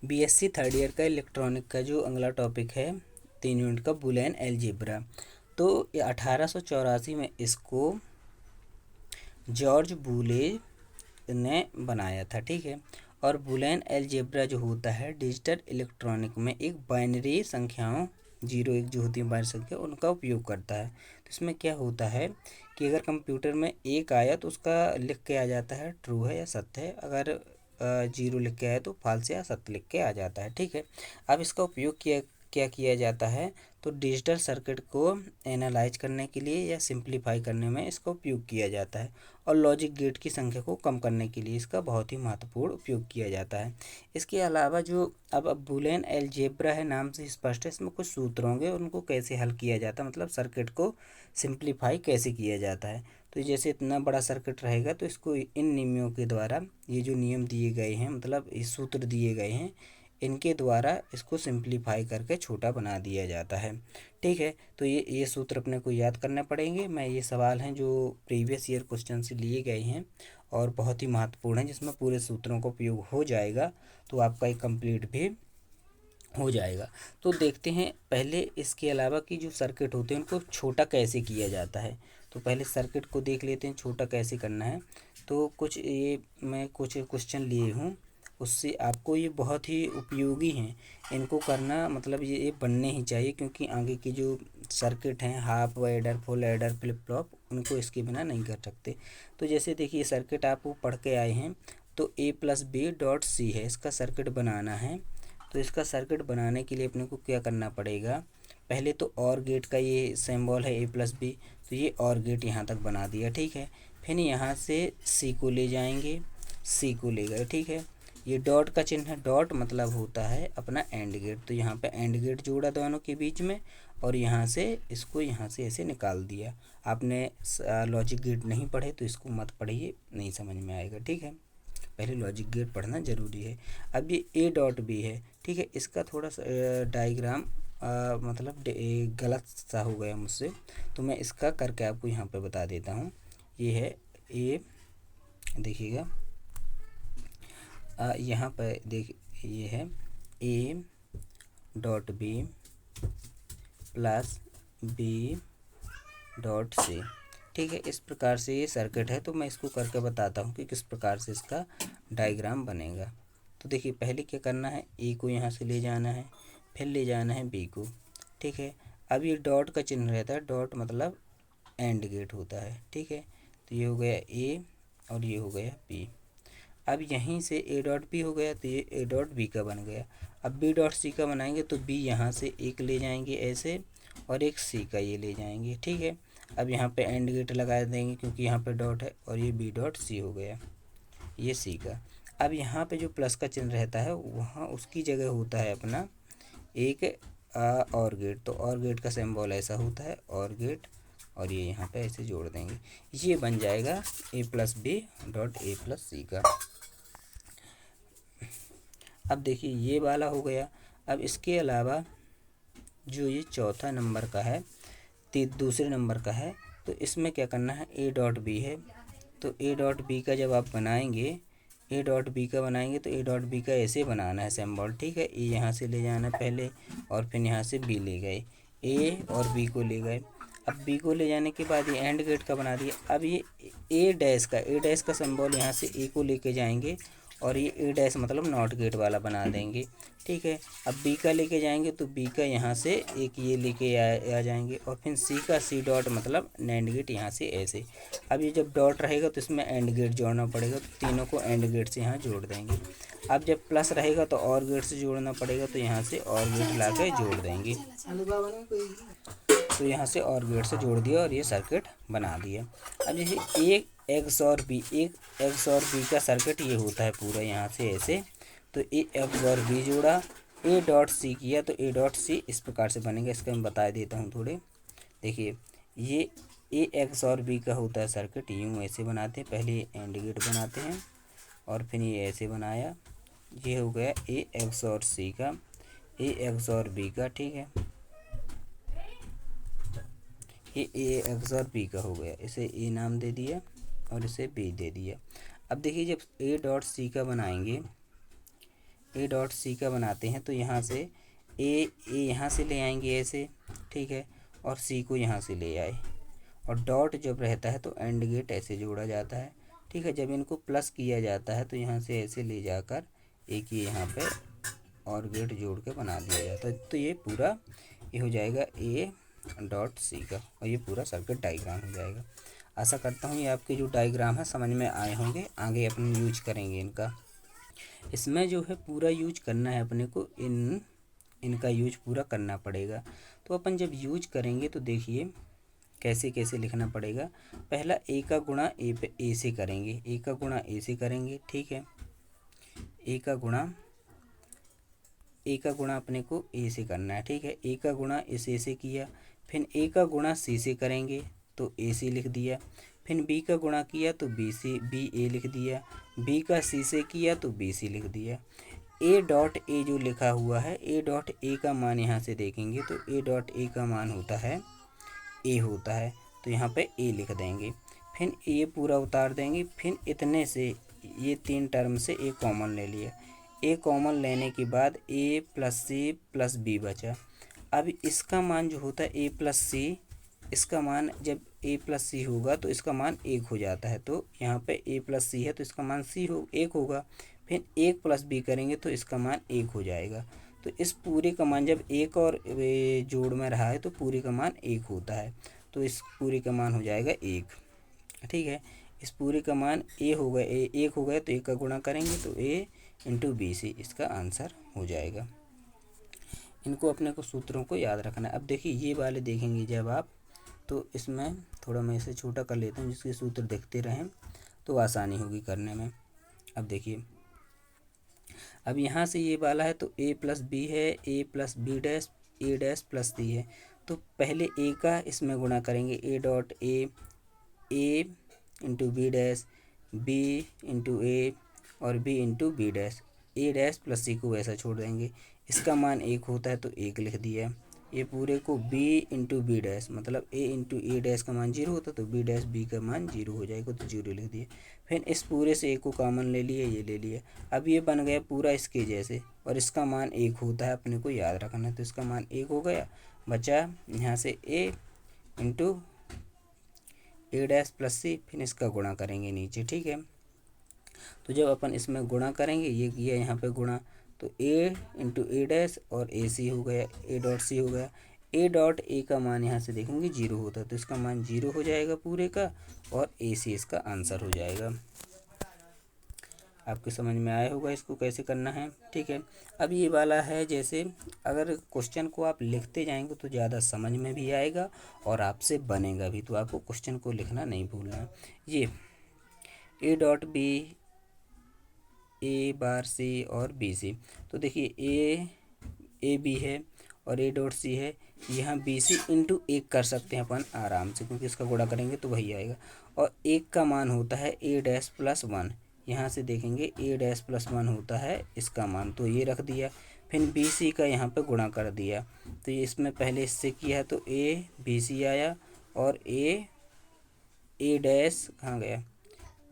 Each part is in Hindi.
बीएससी थर्ड ईयर का इलेक्ट्रॉनिक का जो अगला टॉपिक है 3 यूनिट का बुलियन अलजेब्रा। तो 1884 में इसको जॉर्ज बूले ने बनाया था, ठीक है। और बुलियन अलजेब्रा जो होता है डिजिटल इलेक्ट्रॉनिक में एक बाइनरी संख्याओं 0 1 जो होती है बाइनरी संख्या उनका उपयोग करता है। तो इसमें क्या होता है कि अगर कंप्यूटर में एक आया तो उसका लिख के आ जाता है ट्रू है या सत्य है, अगर 0 लिख के आया तो फॉल्स या सत्य लिख के आ जाता है, ठीक है। अब इसका उपयोग क्या किया जाता है, तो डिजिटल सर्किट को एनालाइज करने के लिए या सिंप्लीफाई करने में इसका उपयोग किया जाता है, और लॉजिक गेट की संख्या को कम करने के लिए इसका बहुत ही महत्वपूर्ण उपयोग किया जाता है। इसके अलावा जो अब बुलियन अलजेब्रा है, नाम से स्पष्ट है, इसमें कुछ सूत्र होंगे, उनको कैसे हल किया जाता है, मतलब सर्किट को सिंप्लीफाई कैसे किया जाता है। तो जैसे इतना बड़ा सर्किट रहेगा तो इसको इन नियमों के द्वारा, ये जो नियम दिए गए हैं मतलब ये सूत्र दिए गए हैं, इनके द्वारा इसको सिंप्लीफाई करके छोटा बना दिया जाता है, ठीक है। तो ये सूत्र अपने को याद करने पड़ेंगे। मैं ये सवाल हैं जो प्रीवियस ईयर क्वेश्चन से लिए गए हैं और बहुत ही महत्वपूर्ण है, जिसमें पूरे सूत्रों का उपयोग हो जाएगा तो आपका एक कंप्लीट भी हो जाएगा। तो देखते हैं पहले इसके अलावा कि जो सर्किट होते हैं उनको छोटा कैसे किया जाता है। तो पहले सर्किट को देख लेते हैं छोटा कैसे करना है। तो कुछ ये मैं कुछ क्वेश्चन लिए हूँ, उससे आपको ये बहुत ही उपयोगी हैं, इनको करना मतलब ये बनने ही चाहिए, क्योंकि आगे की जो सर्किट हैं half adder full adder flip flop उनको इसके बिना नहीं कर सकते। तो जैसे देखिए सर्किट आप पढ़ के आए हैं, तो a+b.c है, इसका सर्किट बनाना है। तो इसका सर्किट बनाने के लिए अपने को क्या करना पड़ेगा, पहले तो और गेट का ये सिंबल है a+b, तो ये और गेट यहाँ तक बना दिया, ठीक है। फिर यहाँ से सी को ले जाएंगे, सी को ले गए, ठीक है। ये डॉट का चिन्ह है, डॉट मतलब होता है अपना एंड गेट, तो यहाँ पे एंड गेट जोड़ा दोनों के बीच में, और यहाँ से इसको यहाँ से ऐसे निकाल दिया। आपने लॉजिक गेट नहीं पढ़े तो इसको मत पढ़िए, नहीं समझ में आएगा, ठीक है। पहले लॉजिक गेट पढ़ना ज़रूरी है। अब ये a.b है, ठीक है। इसका थोड़ा सा डायग्राम मतलब गलत सा हो गया मुझसे, तो मैं इसका करके आपको यहाँ पे बता देता हूँ। ये है a, देखिएगा यहाँ पर देख, ये है a.b प्लस b.c, ठीक है। इस प्रकार से ये सर्किट है, तो मैं इसको करके बताता हूँ कि किस प्रकार से इसका डायग्राम बनेगा। तो देखिए पहले क्या करना है, ए को यहाँ से ले जाना है, फिर ले जाना है बी को, ठीक है। अब ये डॉट का चिन्ह रहता है, डॉट मतलब एंड गेट होता है, ठीक है। तो ये हो गया ए और ये हो गया बी। अब यहीं से a.b हो गया, तो ये a.b का बन गया। अब b.c का बनाएंगे तो b यहाँ से एक ले जाएंगे ऐसे, और एक c का ये ले जाएंगे, ठीक है। अब यहाँ पे एंड गेट लगा देंगे क्योंकि यहाँ पे डॉट है, और ये b.c हो गया, ये c का। अब यहाँ पे जो प्लस का चिन्ह रहता है वहाँ उसकी जगह होता है अपना एक और गेट, तो और गेट का सिंबल ऐसा होता है और गेट, और ये यहाँ पे ऐसे जोड़ देंगे, ये बन जाएगा a+b.a+c का। अब देखिए ये वाला हो गया। अब इसके अलावा जो ये चौथा नंबर का है, दूसरे नंबर का है, तो इसमें क्या करना है, a.b है, तो a.b का जब आप बनाएंगे, a.b का बनाएंगे तो a.b का ऐसे बनाना है सिंबल, ठीक है। ए यहाँ से ले जाना पहले, और फिर यहाँ से b ले गए, a और b को ले गए। अब b को ले जाने के बाद ये एंड गेट का बना दिया। अब ये a' का सिंबल यहाँ से a को लेके जाएंगे, और ये a' मतलब नॉट गेट वाला बना देंगे, ठीक है। अब b का लेके जाएंगे तो b का यहाँ से एक ये लेके आ जाएंगे, और फिर c का c. मतलब नैंड गेट यहाँ से ऐसे। अब ये जब डॉट रहेगा तो इसमें एंड गेट जोड़ना पड़ेगा, तो तीनों को एंड गेट से यहाँ जोड़ देंगे। अब जब प्लस रहेगा तो और गेट से जोड़ना पड़ेगा, तो यहाँ से और गेट ला के जोड़ देंगे, तो यहाँ से और गेट से जोड़ दिया और ये सर्किट बना दिया। अब जैसे एक XOR बी का सर्किट ये होता है पूरा यहाँ से ऐसे, तो ए XOR बी जोड़ा, a.c किया तो a.c इस प्रकार से बनेगा। इसका मैं बता देता हूँ थोड़े। देखिए ये a XOR बी का होता है सर्किट, यूँ ऐसे बनाते हैं, पहले एंड गेट बनाते हैं और फिर ये ऐसे बनाया, ये हो गया a XOR c का, a XOR b का, ठीक है। ये a XOR b का हो गया, इसे a नाम दे दिया और इसे b दे दिया। अब देखिए जब a.c का बनाएंगे, ए डॉट सी का बनाते हैं तो यहाँ से ए यहाँ से ले आएंगे ऐसे, ठीक है, और सी को यहाँ से ले आए, और डॉट जब रहता है तो एंड गेट ऐसे जोड़ा जाता है, ठीक है। जब इनको प्लस किया जाता है तो यहाँ से ऐसे ले जाकर एक ये यहाँ पे और गेट जोड़ के बना दिया जाता है, तो ये पूरा ये हो जाएगा ए डॉट सी का, और ये पूरा सर्किट डायग्राम हो जाएगा। आशा करता हूँ ये आपके जो डायग्राम है समझ में आए होंगे, आगे अपन यूज करेंगे इनका। इसमें जो है पूरा यूज करना है अपने को, इनका यूज पूरा करना पड़ेगा। तो अपन जब यूज करेंगे तो देखिए कैसे कैसे लिखना पड़ेगा। पहला ए का गुणा ए पे ए से करेंगे, ए का गुणा ए से करेंगे, ठीक है। ए का गुणा अपने को ए से करना है, ठीक है। ए का गुणा इस ए से किया, फिर ए का गुणा सी से करेंगे तो ए से लिख दिया, फिर बी का गुणा किया तो बी से बी ए लिख दिया, बी का सी से किया तो बी सी लिख दिया। ए डॉट ए जो लिखा हुआ है, ए डॉट ए का मान यहाँ से देखेंगे तो ए डॉट ए का मान होता है ए होता है, तो यहाँ पे ए लिख देंगे, फिर ए पूरा उतार देंगे, फिर इतने से ये 3 टर्म से ए कॉमन ले लिया, ए कॉमन लेने के बाद ए प्लस सी प्लस बी बचा। अब इसका मान जो होता है ए प्लस सी, इसका मान जब ए प्लस सी होगा तो इसका मान 1 हो जाता है, तो यहाँ पे ए प्लस सी है तो इसका मान सी 1 होगा, फिर 1 प्लस बी करेंगे तो इसका मान 1 हो जाएगा। तो इस पूरे का मान जब एक और जोड़ में रहा है तो पूरे का मान 1 होता है, तो इस पूरे का मान हो जाएगा 1, ठीक है। इस पूरे का मान ए हो गया, 1 हो गया तो 1 का गुणा करेंगे तो ए इंटू बी सी इसका आंसर हो जाएगा। इनको अपने को सूत्रों को याद रखना है। अब देखिए ये वाले देखेंगे जब आप, तो इसमें थोड़ा मैं इसे छोटा कर लेता हूँ जिसके सूत्र देखते रहें तो आसानी होगी करने में। अब देखिए, अब यहाँ से ये वाला है तो ए प्लस बी है, A plus B dash A dash plus C है, तो पहले ए का इसमें गुणा करेंगे, A dot A into B dash, B into A और B into B dash, A dash plus C को वैसा छोड़ देंगे, इसका मान 1 होता है तो 1 लिख दिया। ये पूरे को बी इंटू बी डैश, मतलब ए इंटू ए डैश का मान 0 होता है तो बी डैश बी का मान 0 हो जाएगा तो 0 लिख दिए। फिर इस पूरे से ए को कॉमन ले लिए, ये ले लिया। अब ये बन गया पूरा इसके जैसे, और इसका मान 1 होता है, अपने को याद रखना है, तो इसका मान 1 हो गया। बचा यहाँ से ए इंटू ए डैश प्लस सी, फिर इसका गुणा करेंगे नीचे, ठीक है। तो जब अपन इसमें गुणा करेंगे, ये किया यहाँ पे गुणा, तो ए इंटू ए डैश और ए सी हो गया, ए डॉट सी हो गया। ए डॉट ए का मान यहाँ से देखेंगे 0 होता है तो इसका मान 0 हो जाएगा पूरे का, और ए सी इसका आंसर हो जाएगा। आपके समझ में आया होगा इसको कैसे करना है, ठीक है। अब ये वाला है, जैसे अगर क्वेश्चन को आप लिखते जाएंगे तो ज़्यादा समझ में भी आएगा और आपसे बनेगा भी, तो आपको क्वेश्चन को लिखना नहीं भूलना है। ये ए डॉट बी, ए बार सी और बी सी, तो देखिए ए बी है और ए डॉट सी है, यहाँ बी सी इंटू 1 कर सकते हैं अपन आराम से, क्योंकि इसका गुणा करेंगे तो वही आएगा। और 1 का मान होता है ए डैश प्लस 1, यहाँ से देखेंगे ए डैश प्लस 1 होता है इसका मान, तो ये रख दिया। फिर बी सी का यहाँ पे गुणा कर दिया, तो ये इसमें पहले इससे किया तो ए बी सी आया, और ए डैश कहाँ गया,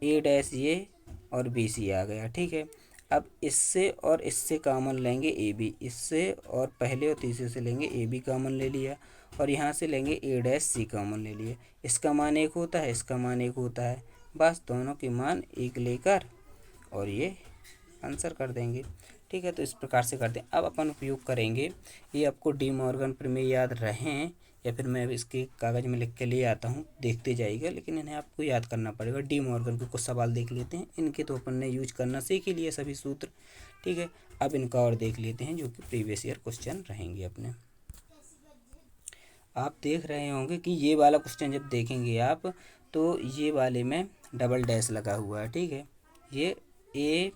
ए डैश ये और बी सी आ गया, ठीक है। अब इससे और इससे कॉमन लेंगे ए बी, इससे और पहले और तीसरे से लेंगे ए बी कॉमन ले लिया, और यहाँ से लेंगे ए डैश सी कॉमन ले लिए। इसका मान 1 होता है, इसका मान 1 होता है, बस दोनों के मान 1 लेकर और ये आंसर कर देंगे, ठीक है। तो इस प्रकार से करते हैं। अब अपन उपयोग करेंगे, ये आपको डी मॉर्गन प्रमेय याद रहें या फिर मैं इसके कागज़ में लिख के ले आता हूँ, देखते जाइएगा, लेकिन इन्हें आपको याद करना पड़ेगा। डी मॉर्गन के कुछ सवाल देख लेते हैं, इनके तो अपन ने यूज करना सीख ही लिए सभी सूत्र, ठीक है। अब इनका और देख लेते हैं जो कि प्रीवियस ईयर क्वेश्चन रहेंगे अपने। आप देख रहे होंगे कि ये वाला क्वेश्चन जब देखेंगे आप तो ये वाले में डबल डैश लगा हुआ है, ठीक है। ये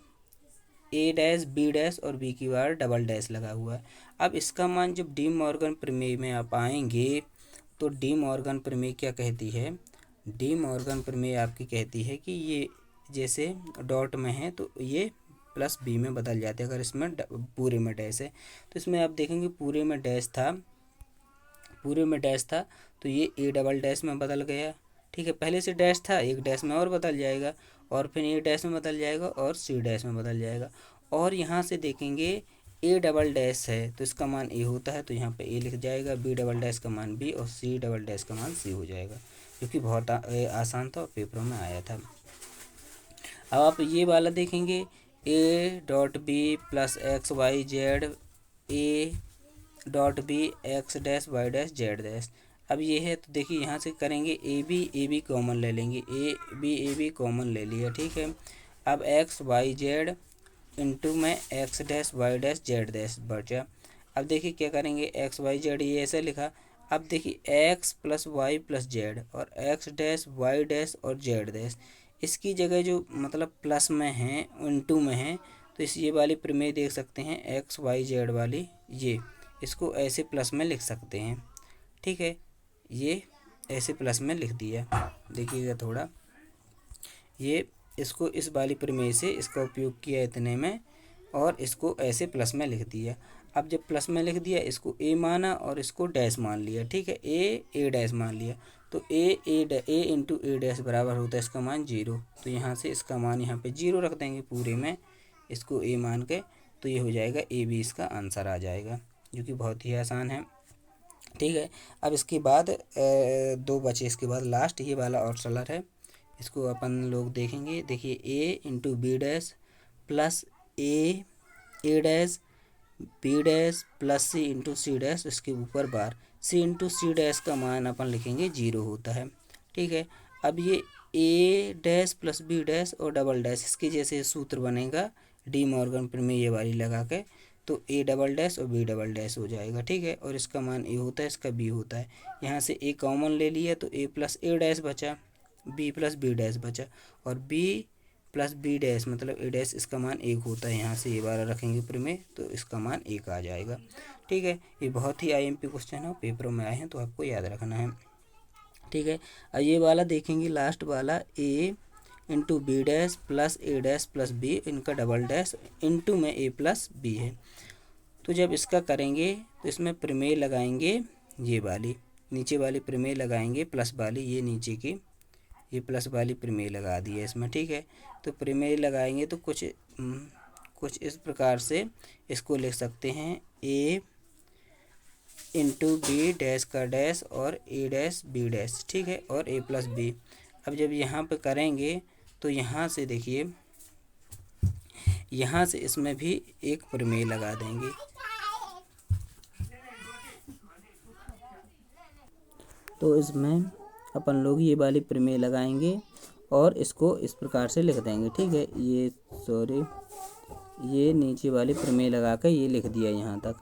ए डैश बी डैश और बी की बार डबल डैश लगा हुआ है। अब इसका मान जब डी मॉर्गन प्रमेय में आप आएंगे तो डी मॉर्गन प्रमेय क्या कहती है, डी मॉर्गन प्रमेय आपकी कहती है कि ये जैसे डॉट में है तो ये प्लस बी में बदल जाते हैं, अगर इसमें पूरे में डैश है। तो इसमें आप देखेंगे पूरे में डैश था तो ये ए डबल डैश में बदल गया, ठीक है। पहले से डैश था, एक डैश में और बदल जाएगा, और फिर ए डैश में बदल जाएगा और सी डैश में बदल जाएगा। और यहाँ से देखेंगे ए डबल डैश है तो इसका मान ए होता है, तो यहाँ पे ए लिख जाएगा, बी डबल डैश का मान बी और सी डबल डैश का मान सी हो जाएगा, जो कि बहुत आसान था और पेपरों में आया था। अब आप ये वाला देखेंगे, A dot B plus X Y Z A dot B X dash Y dash Z dash. अब ये है तो देखिए यहाँ से करेंगे ए बी कॉमन ले लेंगे, ए बी कॉमन ले लिया, ठीक है। अब एक्स वाई जेड इंटू में X dash Y dash Z dash बचा। अब देखिए क्या करेंगे, एक्स वाई जेड ये ऐसे लिखा। अब देखिए X plus Y plus Z और एक्स डैश वाई डैश और जेड डैश, इसकी जगह जो मतलब प्लस में है इंटू में है, तो इस ये वाली प्रमेय देख सकते हैं एक्स वाई जेड वाली, ये इसको ऐसे प्लस में लिख सकते हैं, ठीक है। ये ऐसे प्लस में लिख दिया, देखिएगा थोड़ा, ये इसको इस वाली प्रमेय से इसका उपयोग किया इतने में और इसको ऐसे प्लस में लिख दिया। अब जब प्लस में लिख दिया इसको ए माना और इसको डैश मान लिया, ठीक है, ए डैश मान लिया, तो ए इंटू ए डैश बराबर होता है इसका मान 0, तो यहाँ से इसका मान यहाँ पे 0 रख देंगे पूरे में, इसको ए मान के, तो ये हो जाएगा ए बी, इसका आंसर आ जाएगा, जो कि बहुत ही आसान है, ठीक है। अब इसके बाद दो बचे, इसके बाद लास्ट ये वाला और सलर है, इसको अपन लोग देखेंगे। देखिए ए इंटू बी डैश प्लस ए डैश बी डैश प्लस सी इंटू सी डैश, इसके ऊपर बार सी इंटू सी डैश का मान अपन लिखेंगे 0 होता है, ठीक है। अब ये ए डैश प्लस बी डैश और डबल डैश, इसके जैसे सूत्र बनेगा डी मॉर्गन प्रमेय ये वाली लगा के, तो ए डबल डैश और बी डबल डैश हो जाएगा, ठीक है। और इसका मान ए होता है, इसका बी होता है, यहाँ से ए कॉमन ले लिया तो ए प्लस ए डैश बचा, बी प्लस बी डैश बचा, और बी प्लस बी डैश मतलब ए डैश, इसका मान 1 होता है, यहाँ से ये वाला रखेंगे प्रमेय तो इसका मान 1 आ जाएगा, ठीक है। ये बहुत ही आईएमपी क्वेश्चन है, पेपरों में आए हैं तो आपको याद रखना है, ठीक है। अब ये वाला देखेंगे लास्ट वाला, ए इंटू बी डैश प्लस ए डैश प्लस बी, इनका डबल डैश इंटू में ए प्लस बी है, तो जब इसका करेंगे तो इसमें प्रमेय लगाएंगे, ये वाली नीचे वाली प्रमेय लगाएंगे प्लस वाली, ये नीचे की ये प्लस वाली प्रमेय लगा दी है इसमें, ठीक है। तो प्रमेय लगाएंगे तो कुछ इस प्रकार से इसको लिख सकते हैं, ए इंटू बी डैश का डैश और ए डैश बी डैश, ठीक है, और ए प्लस बी। अब जब यहाँ पे करेंगे तो यहाँ से देखिए, यहाँ से इसमें भी एक प्रमेय लगा देंगे, तो इसमें अपन लोग ये वाली प्रमेय लगाएंगे और इसको इस प्रकार से लिख देंगे, ठीक है। ये नीचे वाली प्रमेय लगा कर ये लिख दिया यहाँ तक,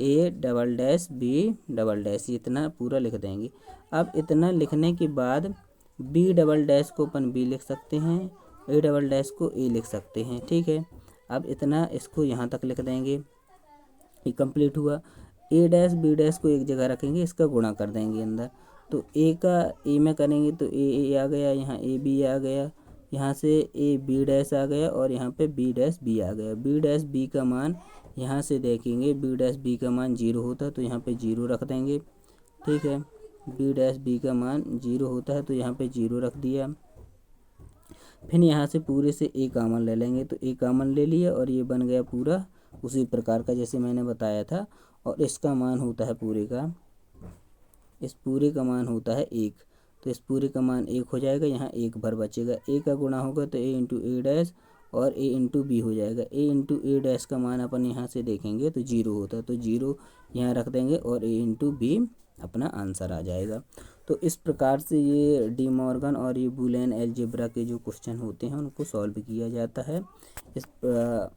A double dash B double dash, इतना पूरा लिख देंगे। अब इतना लिखने के बाद बी डबल डैश को अपन बी लिख सकते हैं, ए डबल डैश को ए लिख सकते हैं, ठीक है। अब इतना इसको यहाँ तक लिख देंगे, ये कंप्लीट हुआ। ए डैश बी डैश को एक जगह रखेंगे, इसका गुणा कर देंगे अंदर, तो ए का ए में करेंगे तो ए आ गया, यहाँ ए बी आ गया, यहाँ से ए बी डैश आ गया और यहाँ पे बी डैश बी आ गया। बी डैश बी का मान यहाँ से देखेंगे, बी डैश बी का मान 0 होता है तो यहाँ पे 0 रख देंगे, ठीक है। बी डैश बी का मान 0 होता है तो यहाँ पे 0 रख दिया। फिर यहाँ से पूरे से ए कॉमन ले लेंगे, तो ए कॉमन ले लिया और ये बन गया पूरा उसी प्रकार का जैसे मैंने बताया था, और इसका मान होता है पूरे का, इस पूरे का मान होता है 1, तो इस पूरे का मान 1 हो जाएगा, यहाँ 1 भर बचेगा, ए का गुणा होगा तो ए इंटू ए डैश और ए इंटू बी हो जाएगा। ए इंटू ए डैश का मान अपन यहाँ से देखेंगे तो 0 होता है, तो 0 यहाँ रख देंगे और ए इंटू बी अपना आंसर आ जाएगा। तो इस प्रकार से ये डी मॉर्गन और ये बूलियन अलजेब्रा के जो क्वेश्चन होते हैं उनको सॉल्व किया जाता है, इस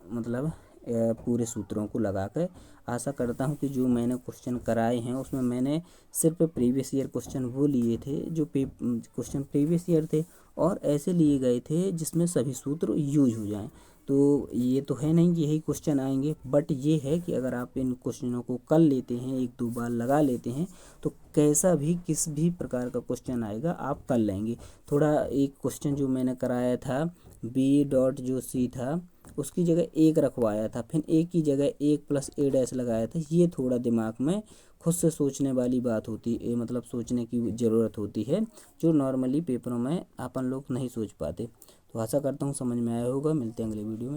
मतलब पूरे सूत्रों को लगाकर। आशा करता हूं कि जो मैंने क्वेश्चन कराए हैं उसमें मैंने सिर्फ प्रीवियस ईयर क्वेश्चन वो लिए थे जो क्वेश्चन प्रीवियस ईयर थे, और ऐसे लिए गए थे जिसमें सभी सूत्र यूज हो जाएं। तो ये तो है नहीं कि यही क्वेश्चन आएंगे, बट ये है कि अगर आप इन क्वेश्चनों को कर लेते हैं, 1-2 बार लगा लेते हैं, तो कैसा भी किस भी प्रकार का क्वेश्चन आएगा आप कर लेंगे। थोड़ा एक क्वेश्चन जो मैंने कराया था बी डॉट जो सी था उसकी जगह 1 रखवाया था, फिर ए की जगह 1 प्लस ए डैश लगाया था, ये थोड़ा दिमाग में खुद से सोचने वाली बात होती है, मतलब सोचने की ज़रूरत होती है, जो नॉर्मली पेपरों में अपन लोग नहीं सोच पाते। तो आशा करता हूँ समझ में आया होगा। मिलते हैं अगले वीडियो में।